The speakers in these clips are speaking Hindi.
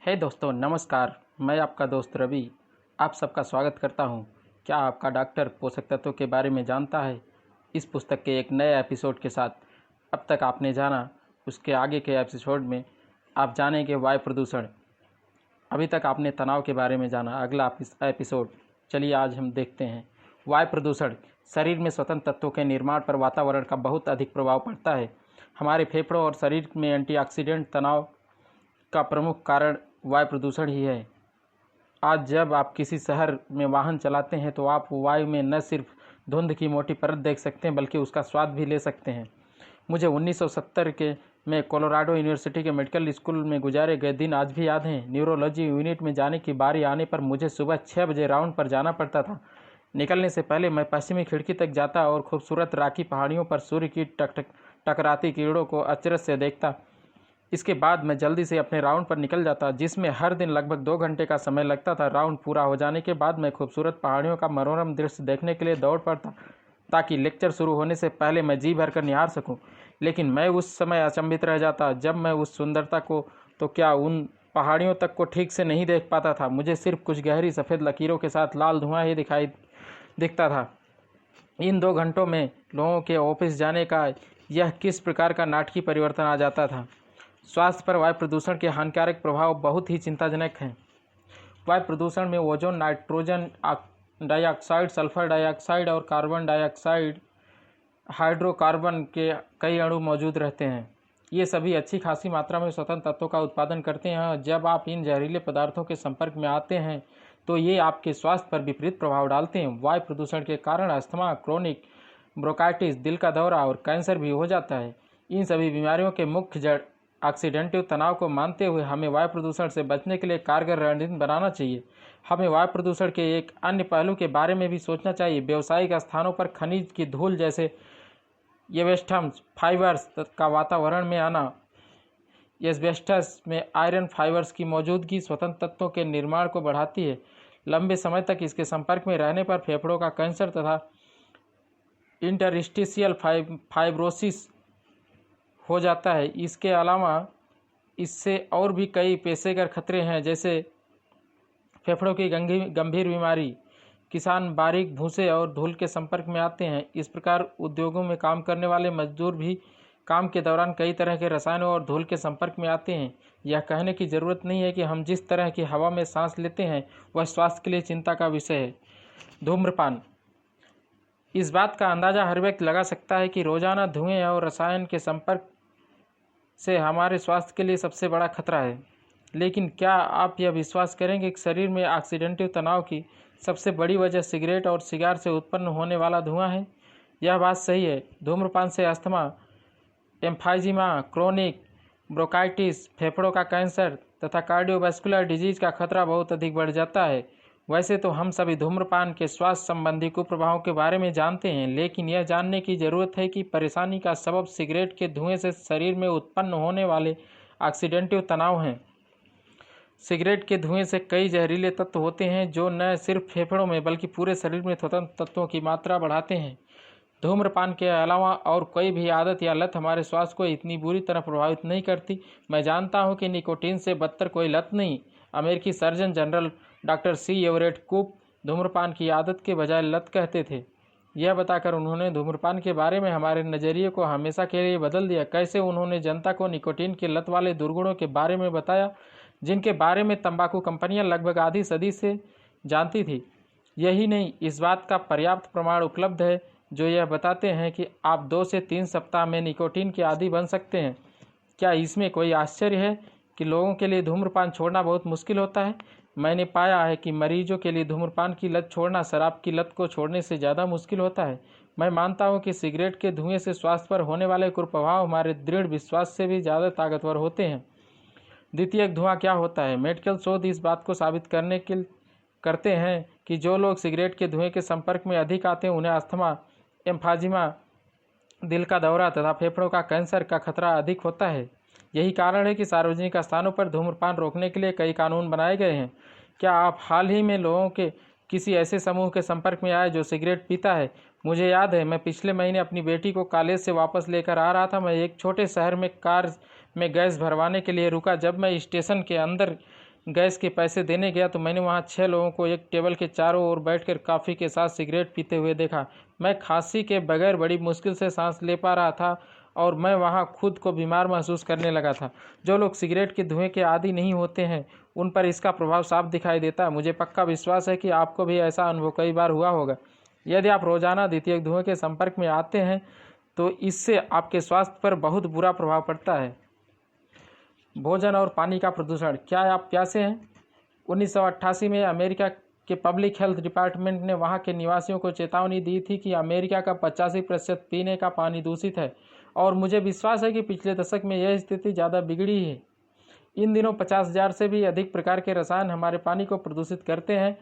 हे दोस्तों नमस्कार। मैं आपका दोस्त रवि आप सबका स्वागत करता हूं। क्या आपका डॉक्टर पोषक तत्वों के बारे में जानता है? इस पुस्तक के एक नए एपिसोड के साथ अब तक आपने जाना, उसके आगे के एपिसोड में आप जानेंगे वायु प्रदूषण। अभी तक आपने तनाव के बारे में जाना, अगला एपिसोड चलिए आज हम देखते हैं। वायु प्रदूषण शरीर में स्वतंत्र तत्वों के निर्माण पर वातावरण का बहुत अधिक प्रभाव पड़ता है। हमारे फेफड़ों और शरीर में एंटीऑक्सीडेंट तनाव का प्रमुख कारण वायु प्रदूषण ही है। आज जब आप किसी शहर में वाहन चलाते हैं तो आप वायु में न सिर्फ धुंध की मोटी परत देख सकते हैं बल्कि उसका स्वाद भी ले सकते हैं। मुझे 1970 के में कोलोराडो यूनिवर्सिटी के मेडिकल स्कूल में गुजारे गए दिन आज भी याद हैं। न्यूरोलॉजी यूनिट में जाने की बारी आने पर मुझे सुबह 6 बजे राउंड पर जाना पड़ता था। निकलने से पहले मैं पश्चिमी खिड़की तक जाता और खूबसूरत राकी पहाड़ियों पर सूर्य की टकराती किरणों को अचरज से देखता। इसके बाद मैं जल्दी से अपने राउंड पर निकल जाता, जिसमें हर दिन लगभग 2 घंटे का समय लगता था। राउंड पूरा हो जाने के बाद मैं खूबसूरत पहाड़ियों का मनोरम दृश्य देखने के लिए दौड़ पड़ता ताकि लेक्चर शुरू होने से पहले मैं जी भरकर निहार सकूं। लेकिन मैं उस समय अचंभित रह जाता जब मैं उस सुंदरता को तो क्या उन पहाड़ियों तक को ठीक से नहीं देख पाता था। मुझे सिर्फ कुछ गहरी सफ़ेद लकीरों के साथ लाल धुआं ही दिखता था। इन 2 घंटों में लोगों के ऑफिस जाने का यह किस प्रकार का नाटकीय परिवर्तन आ जाता था। स्वास्थ्य पर वायु प्रदूषण के हानिकारक प्रभाव बहुत ही चिंताजनक हैं। वायु प्रदूषण में ozone, nitrogen dioxide, sulphur dioxide और कार्बन डाइऑक्साइड, हाइड्रोकार्बन के कई अणु मौजूद रहते हैं। ये सभी अच्छी खासी मात्रा में स्वतंत्र तत्वों का उत्पादन करते हैं। जब आप इन जहरीले पदार्थों के संपर्क में आते हैं तो ये आपके स्वास्थ्य पर विपरीत प्रभाव डालते हैं। वायु प्रदूषण के कारण अस्थमा, क्रोनिक ब्रोंकाइटिस, दिल का दौरा और कैंसर भी हो जाता है। इन सभी बीमारियों के मुख्य जड़ ऑक्सीडेंटिव तनाव को मानते हुए हमें वायु प्रदूषण से बचने के लिए कारगर रणनीति बनाना चाहिए। हमें वायु प्रदूषण के एक अन्य पहलू के बारे में भी सोचना चाहिए। व्यावसायिक स्थानों पर खनिज की धूल जैसे एस्बेस्टस फाइबर्स का वातावरण में आना। एस्बेस्टस में आयरन फाइबर्स की मौजूदगी स्वतंत्र तत्वों के निर्माण को बढ़ाती है। लंबे समय तक इसके संपर्क में रहने पर फेफड़ों का कैंसर तथा इंटरस्टिशियल फाइब्रोसिस हो जाता है। इसके अलावा इससे और भी कई पेशेवर खतरे हैं, जैसे फेफड़ों की गंभीर बीमारी। किसान बारीक भूसे और धूल के संपर्क में आते हैं। इस प्रकार उद्योगों में काम करने वाले मजदूर भी काम के दौरान कई तरह के रसायनों और धूल के संपर्क में आते हैं। यह कहने की ज़रूरत नहीं है कि हम जिस तरह की हवा में सांस लेते हैं वह स्वास्थ्य के लिए चिंता का विषय है। धूम्रपान। इस बात का अंदाज़ा हर व्यक्ति लगा सकता है कि रोजाना धुएं और रसायन के संपर्क से हमारे स्वास्थ्य के लिए सबसे बड़ा खतरा है। लेकिन क्या आप यह विश्वास करेंगे कि शरीर में ऑक्सीडेंटिव तनाव की सबसे बड़ी वजह सिगरेट और सिगार से उत्पन्न होने वाला धुआं है? यह बात सही है। धूम्रपान से अस्थमा, एम्फाइजीमा, क्रोनिक ब्रोंकाइटिस, फेफड़ों का कैंसर तथा कार्डियोवैस्कुलर डिजीज का खतरा बहुत अधिक बढ़ जाता है। वैसे तो हम सभी धूम्रपान के स्वास्थ्य संबंधी कुप्रभावों के बारे में जानते हैं, लेकिन यह जानने की ज़रूरत है कि परेशानी का सबब सिगरेट के धुएं से शरीर में उत्पन्न होने वाले ऑक्सीडेंटिव तनाव हैं। सिगरेट के धुएं से कई जहरीले तत्व होते हैं जो न सिर्फ फेफड़ों में बल्कि पूरे शरीर में स्वतंत्र तत्वों की मात्रा बढ़ाते हैं। धूम्रपान के अलावा और कोई भी आदत या लत हमारे स्वास्थ्य को इतनी बुरी तरह प्रभावित नहीं करती। मैं जानता हूं कि निकोटीन से बदतर कोई लत नहीं। अमेरिकी surgeon general doctor C Everett Koop धूम्रपान की आदत के बजाय लत कहते थे। यह बताकर उन्होंने धूम्रपान के बारे में हमारे नज़रिए को हमेशा के लिए बदल दिया। कैसे उन्होंने जनता को निकोटीन की लत वाले दुर्गुणों के बारे में बताया, जिनके बारे में तंबाकू कंपनियां लगभग आधी सदी से जानती थी। यही नहीं, इस बात का पर्याप्त प्रमाण उपलब्ध है जो यह बताते हैं कि आप 2 से 3 सप्ताह में निकोटीन के आदी बन सकते हैं। क्या इसमें कोई आश्चर्य है कि लोगों के लिए धूम्रपान छोड़ना बहुत मुश्किल होता है? मैंने पाया है कि मरीजों के लिए धूम्रपान की लत छोड़ना शराब की लत को छोड़ने से ज़्यादा मुश्किल होता है। मैं मानता हूं कि सिगरेट के धुएं से स्वास्थ्य पर होने वाले कुप्रभाव हमारे दृढ़ विश्वास से भी ज़्यादा ताकतवर होते हैं। द्वितीयक धुआं क्या होता है? मेडिकल शोध इस बात को साबित करते हैं कि जो लोग सिगरेट के धुएं के संपर्क में अधिक आते हैं उन्हें अस्थमा, एम्फाइजीमा, दिल का दौरा तथा फेफड़ों का कैंसर का खतरा अधिक होता है। यही कारण है कि सार्वजनिक स्थानों पर धूम्रपान रोकने के लिए कई कानून बनाए गए हैं। क्या आप हाल ही में लोगों के किसी ऐसे समूह के संपर्क में आए जो सिगरेट पीता है? मुझे याद है, मैं पिछले महीने अपनी बेटी को कॉलेज से वापस लेकर आ रहा था। मैं एक छोटे शहर में कार में गैस भरवाने के लिए रुका। जब मैं स्टेशन के अंदर गैस के पैसे देने गया तो मैंने वहाँ 6 लोगों को एक टेबल के चारों ओर बैठकर कॉफ़ी के साथ सिगरेट पीते हुए देखा। मैं खांसी के बगैर बड़ी मुश्किल से सांस ले पा रहा था और मैं वहाँ खुद को बीमार महसूस करने लगा था। जो लोग सिगरेट के धुएं के आदी नहीं होते हैं उन पर इसका प्रभाव साफ दिखाई देता है। मुझे पक्का विश्वास है कि आपको भी ऐसा अनुभव कई बार हुआ होगा। यदि आप रोजाना द्वितीयक धुएं के संपर्क में आते हैं तो इससे आपके स्वास्थ्य पर बहुत बुरा प्रभाव पड़ता है। भोजन और पानी का प्रदूषण। क्या आप प्यासे हैं? 1988 में अमेरिका के पब्लिक हेल्थ डिपार्टमेंट ने वहां के निवासियों को चेतावनी दी थी कि अमेरिका का 85% पीने का पानी दूषित है और मुझे विश्वास है कि पिछले दशक में यह स्थिति ज़्यादा बिगड़ी है। इन दिनों 50,000 से भी अधिक प्रकार के रसायन हमारे पानी को प्रदूषित करते हैं।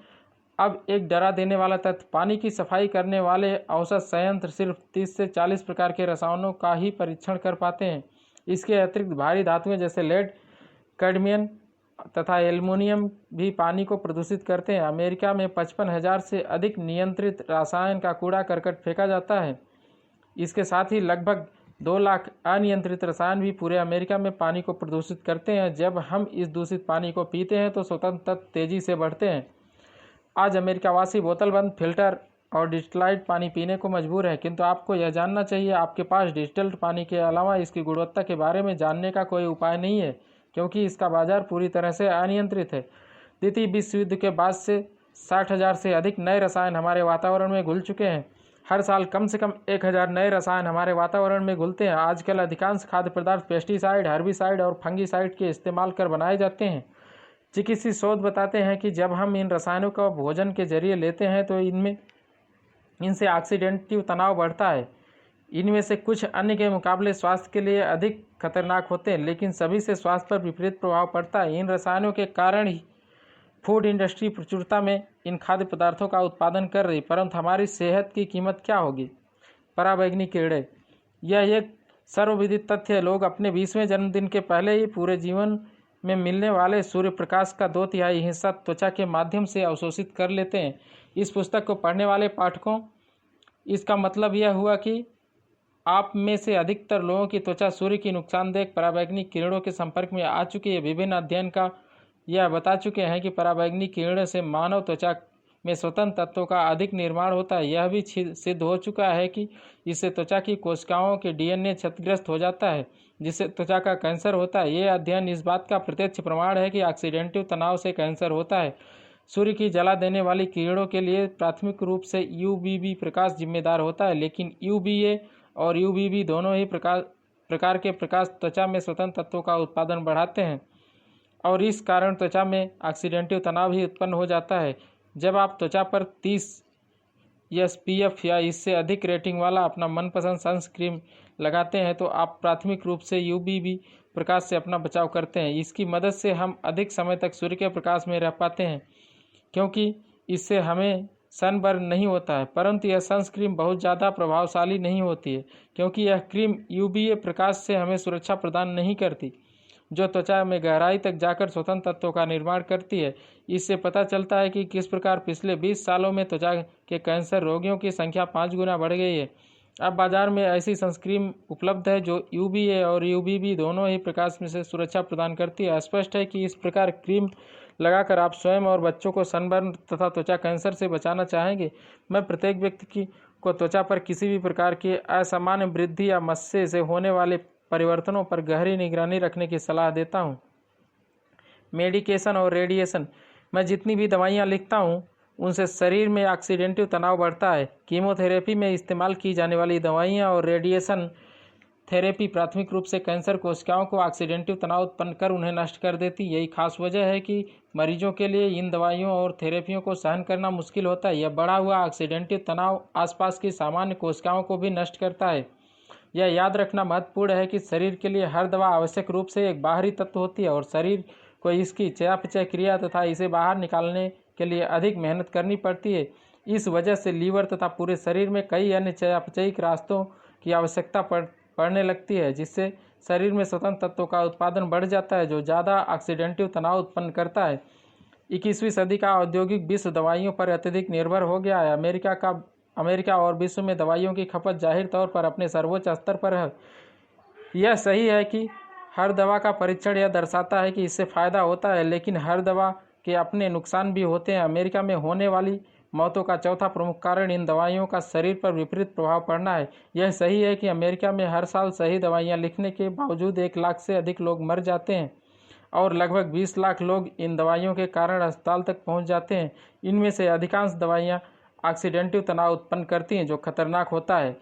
अब एक डरा देने वाला तथ्य, पानी की सफाई करने वाले औसत संयंत्र सिर्फ 30 से 40 प्रकार के रसायनों का ही परीक्षण कर पाते हैं। इसके अतिरिक्त भारी धातुएं जैसे लेड, कैडमियम तथा एल्युमिनियम भी पानी को प्रदूषित करते हैं। अमेरिका में 55,000 से अधिक नियंत्रित रसायन का कूड़ा करकट फेंका जाता है। इसके साथ ही लगभग 2 लाख अनियंत्रित रसायन भी पूरे अमेरिका में पानी को प्रदूषित करते हैं। जब हम इस दूषित पानी को पीते हैं तो स्वतंत्र तत्व तेजी से बढ़ते हैं। आज अमेरिकावासी बोतलबंद, फिल्टर और डिस्टिलाइड पानी पीने को मजबूर है, किंतु आपको यह जानना चाहिए आपके पास डिस्टिल्ड पानी के अलावा इसकी गुणवत्ता के बारे में जानने का कोई उपाय नहीं है, क्योंकि इसका बाजार पूरी तरह से अनियंत्रित है। द्वितीय विश्व युद्ध के बाद से 60,000 से अधिक नए रसायन हमारे वातावरण में घुल चुके हैं। हर साल कम से कम 1,000 नए रसायन हमारे वातावरण में घुलते हैं। आजकल अधिकांश खाद्य पदार्थ पेस्टिसाइड, हर्बिसाइड और फंगिसाइड के इस्तेमाल कर बनाए जाते हैं। चिकित्सीय शोध बताते हैं कि जब हम इन रसायनों का भोजन के जरिए लेते हैं तो इनसे ऑक्सीडेंटिव तनाव बढ़ता है। इनमें से कुछ अन्य के मुकाबले स्वास्थ्य के लिए अधिक खतरनाक होते हैं, लेकिन सभी से स्वास्थ्य पर विपरीत प्रभाव पड़ता है। इन रसायनों के कारण ही फूड इंडस्ट्री प्रचुरता में इन खाद्य पदार्थों का उत्पादन कर रही, परंतु हमारी सेहत की कीमत क्या होगी? पराबैंगनी किरणें। यह एक सर्वविदित तथ्य है। लोग अपने 20वें जन्मदिन के पहले ही पूरे जीवन में मिलने वाले सूर्य प्रकाश का 2/3 हिस्सा त्वचा के माध्यम से अवशोषित कर लेते हैं। इस पुस्तक को पढ़ने वाले पाठकों, इसका मतलब यह हुआ कि आप में से अधिकतर लोगों की त्वचा सूर्य की नुकसानदेह पराबैंगनी किरणों के संपर्क में आ चुकी है। विभिन्न अध्ययन का यह बता चुके हैं कि पराबैंगनी किरणों से मानव त्वचा में स्वतंत्र तत्वों का अधिक निर्माण होता है। यह भी सिद्ध हो चुका है कि इससे त्वचा की कोशिकाओं के डीएनए क्षतिग्रस्त हो जाता है, जिससे त्वचा का कैंसर होता है। ये अध्ययन इस बात का प्रत्यक्ष प्रमाण है कि ऑक्सीडेंटिव तनाव से कैंसर होता है। सूर्य की जला देने वाली किरणों के लिए प्राथमिक रूप से यूवीबी प्रकाश जिम्मेदार होता है, लेकिन यूवीए और यूवीबी दोनों ही प्रकार के प्रकाश त्वचा में स्वतंत्र तत्वों का उत्पादन बढ़ाते हैं और इस कारण त्वचा में ऑक्सीडेंटिव तनाव ही उत्पन्न हो जाता है। जब आप त्वचा पर 30 SPF या इससे अधिक रेटिंग वाला अपना मनपसंद सनस्क्रीन लगाते हैं तो आप प्राथमिक रूप से यूवीबी प्रकाश से अपना बचाव करते हैं। इसकी मदद से हम अधिक समय तक सूर्य के प्रकाश में रह पाते हैं, क्योंकि इससे हमें सनबर्न नहीं होता है। परंतु यह सनस्क्रीन बहुत ज़्यादा प्रभावशाली नहीं होती है, क्योंकि यह क्रीम यूवीए प्रकाश से हमें सुरक्षा प्रदान नहीं करती, जो त्वचा में गहराई तक जाकर स्वतंत्र तत्वों का निर्माण करती है। इससे पता चलता है कि किस प्रकार पिछले 20 सालों में त्वचा के कैंसर रोगियों की संख्या 5 गुना बढ़ गई है। अब बाजार में ऐसी सनस्क्रीन उपलब्ध है जो यूवीए और यूवीबी दोनों ही प्रकाश में से सुरक्षा प्रदान करती है। स्पष्ट है कि इस प्रकार क्रीम लगाकर आप स्वयं और बच्चों को सनबर्न तथा त्वचा कैंसर से बचाना चाहेंगे। मैं प्रत्येक व्यक्ति को त्वचा पर किसी भी प्रकार की असामान्य वृद्धि या मस्से से होने वाले परिवर्तनों पर गहरी निगरानी रखने की सलाह देता हूँ। मेडिकेशन और रेडिएशन। मैं जितनी भी दवाइयाँ लिखता हूँ उनसे शरीर में ऑक्सीडेंटिव तनाव बढ़ता है। कीमोथेरेपी में इस्तेमाल की जाने वाली दवाइयाँ और रेडिएशन थेरेपी प्राथमिक रूप से कैंसर कोशिकाओं को ऑक्सीडेंटिव तनाव उत्पन्न कर उन्हें नष्ट कर देती। यही खास वजह है कि मरीजों के लिए इन दवाइयों और थेरेपियों को सहन करना मुश्किल होता है। यह बढ़ा हुआ ऑक्सीडेंटिव तनाव आसपास की सामान्य कोशिकाओं को भी नष्ट करता है। यह याद रखना महत्वपूर्ण है कि शरीर के लिए हर दवा आवश्यक रूप से एक बाहरी तत्व होती है और शरीर को इसकी चयापचय क्रिया तथा इसे बाहर निकालने के लिए अधिक मेहनत करनी पड़ती है। इस वजह से लीवर तथा पूरे शरीर में कई अन्य चयापचयिक रास्तों की आवश्यकता पड़ने लगती है, जिससे शरीर में स्वतंत्र तत्वों का उत्पादन बढ़ जाता है, जो ज़्यादा ऑक्सीडेंटिव तनाव उत्पन्न करता है। 21वीं सदी का औद्योगिक विश्व दवाइयों पर अत्यधिक निर्भर हो गया है। अमेरिका और विश्व में दवाइयों की खपत जाहिर तौर पर अपने सर्वोच्च स्तर पर है। यह सही है कि हर दवा का परीक्षण यह दर्शाता है कि इससे फ़ायदा होता है, लेकिन हर दवा के अपने नुकसान भी होते हैं। अमेरिका में होने वाली मौतों का चौथा प्रमुख कारण इन दवाइयों का शरीर पर विपरीत प्रभाव पड़ना है। यह सही है कि अमेरिका में हर साल सही दवाइयाँ लिखने के बावजूद 1 लाख से अधिक लोग मर जाते हैं और लगभग 20 लाख लोग इन दवाइयों के कारण अस्पताल तक पहुंच जाते हैं। इनमें से अधिकांश दवाइयाँ ऑक्सीडेटिव तनाव उत्पन्न करती हैं, जो खतरनाक होता है।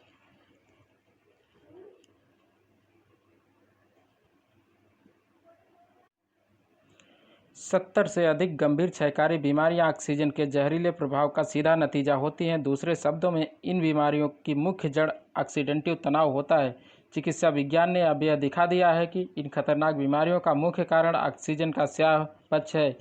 70 से अधिक गंभीर क्षयकारी बीमारियां ऑक्सीजन के जहरीले प्रभाव का सीधा नतीजा होती हैं। दूसरे शब्दों में, इन बीमारियों की मुख्य जड़ ऑक्सीडेटिव तनाव होता है। चिकित्सा विज्ञान ने अब यह दिखा दिया है कि इन खतरनाक बीमारियों का मुख्य कारण ऑक्सीजन का स्याह पक्ष है,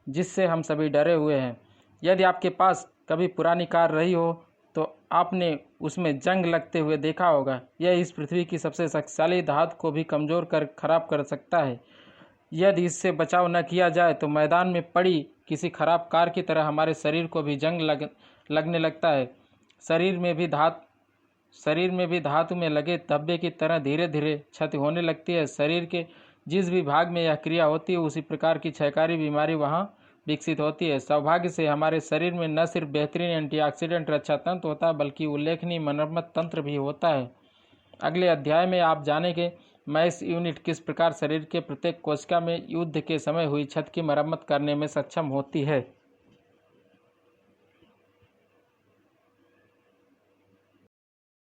जिससे हम सभी डरे हुए हैं। यदि आपके पास कभी पुरानी कार रही हो तो आपने उसमें जंग लगते हुए देखा होगा। यह इस पृथ्वी की सबसे शक्तिशाली धातु को भी कमज़ोर कर खराब कर सकता है। यदि इससे बचाव न किया जाए तो मैदान में पड़ी किसी खराब कार की तरह हमारे शरीर को भी जंग लगने लगता है। शरीर में भी धातु में लगे धब्बे की तरह धीरे धीरे क्षति होने लगती है। शरीर के जिस भी भाग में यह क्रिया होती है, उसी प्रकार की क्षयकारी बीमारी वहाँ विकसित होती है। सौभाग्य से हमारे शरीर में न सिर्फ बेहतरीन एंटीऑक्सीडेंट रक्षा तंत्र होता है, बल्कि उल्लेखनीय मरम्मत तंत्र भी होता है। अगले अध्याय में आप जानेंगे मैक्स यूनिट किस प्रकार शरीर के प्रत्येक कोशिका में युद्ध के समय हुई क्षति की मरम्मत करने में सक्षम होती है।